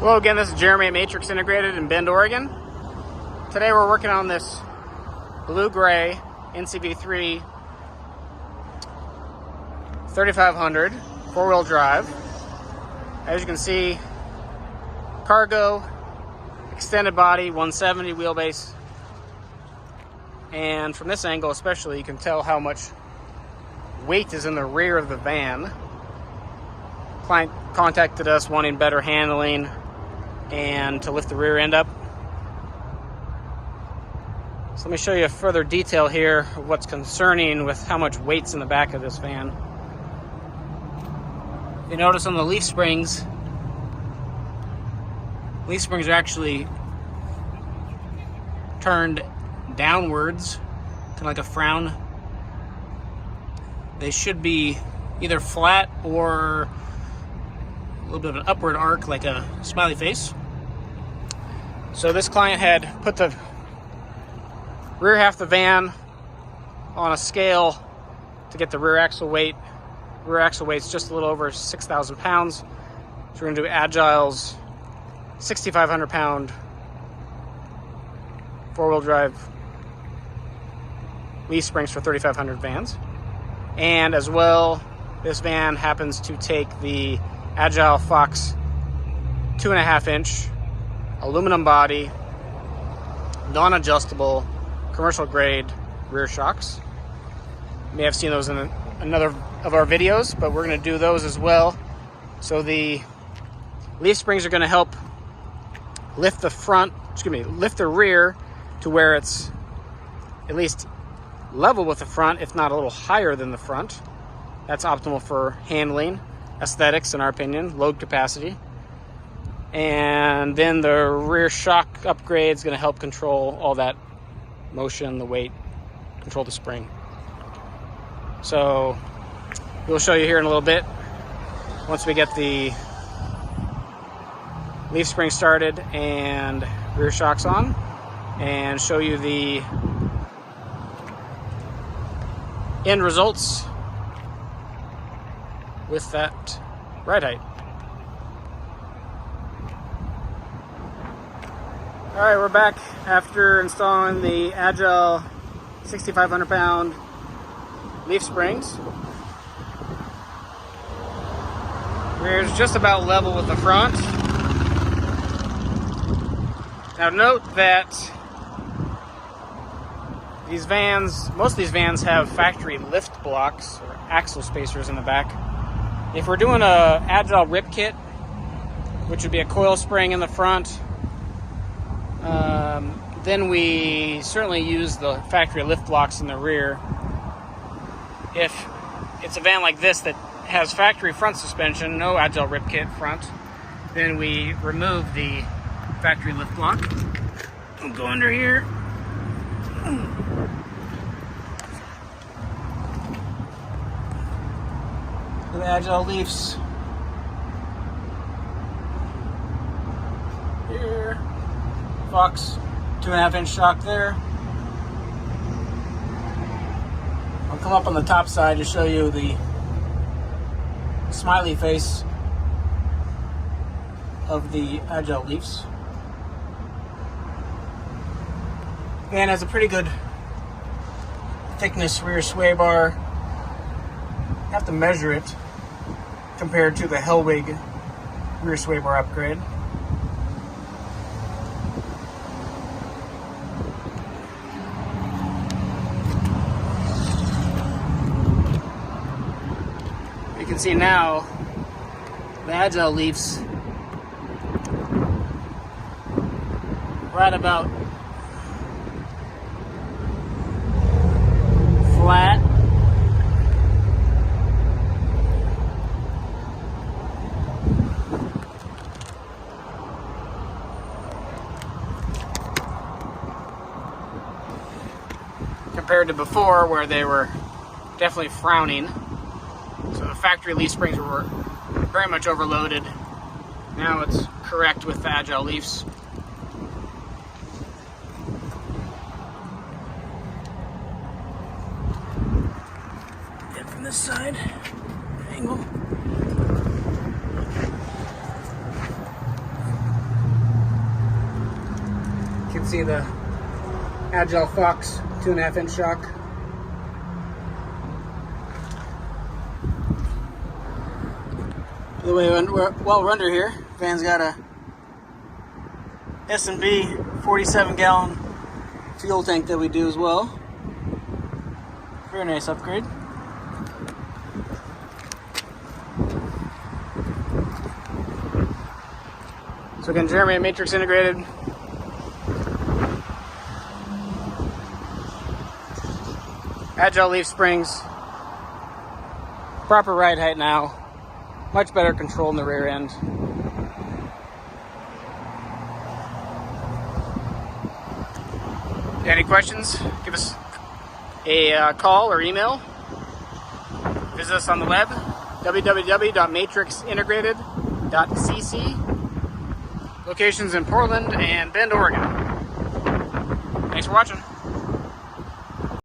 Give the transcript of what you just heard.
Hello again, this is Jeremy at Matrix Integrated in Bend, Oregon. Today we're working on this blue-gray NCV3 3500 four-wheel drive. As you can see, cargo, extended body, 170 wheelbase. And from this angle especially, you can tell how much weight is in the rear of the van. Client contacted us wanting better handling and to lift the rear end up. So let me show you a further detail here of what's concerning with how much weight's in the back of this van. You notice on the leaf springs are actually turned downwards, kind of like a frown. They should be either flat or a little bit of an upward arc, like a smiley face. So this client had put the rear half of the van on a scale to get the rear axle weight. Rear axle weight's just a little over 6,000 pounds. So we're going to do Agile's 6,500 pound four-wheel drive leaf springs for 3,500 vans. And as well, this van happens to take the Agile Fox 2.5 inch aluminum body, non-adjustable, commercial grade rear shocks. You may have seen those in another of our videos, but we're going to do those as well. So the leaf springs are going to help lift lift the rear to where it's at least level with the front, if not a little higher than the front. That's optimal for handling, aesthetics in our opinion, load capacity. And then the rear shock upgrade is going to help control all that motion, the weight, control the spring. So we'll show you here in a little bit once we get the leaf spring started and rear shocks on, and show you the end results with that ride height. Alright, we're back after installing the Agile 6,500 pound leaf springs. Rear's just about level with the front. Now note that these vans, most of these vans have factory lift blocks or axle spacers in the back. If we're doing a Agile rip kit, which would be a coil spring in the front, then we certainly use the factory lift blocks in the rear. If it's a van like this that has factory front suspension, no Agile rip kit front, then we remove the factory lift block. We'll go under here. The Agile leafs here. Fox 2.5 inch shock there. I'll come up on the top side to show you the smiley face of the Agile leafs. Van has a pretty good thickness rear sway bar. You have to measure it compared to the Hellwig rear sway bar upgrade. You can see now the Agile leafs right about flat. Compared to before, where they were definitely frowning. So the factory leaf springs were very much overloaded. Now it's correct with the Agile leafs. And from this side, angle. can see the Agile Fox 2.5-inch shock. By the way, while we're under here, Van's got a S&B 47-gallon fuel tank that we do as well. Very nice upgrade. So again, Jeremy at Matrix Integrated. Agile leaf springs. Proper ride height now. Much better control in the rear end. Any questions? Give us a call or email. Visit us on the web, www.matrixintegrated.cc. Locations in Portland and Bend, Oregon. Thanks for watching.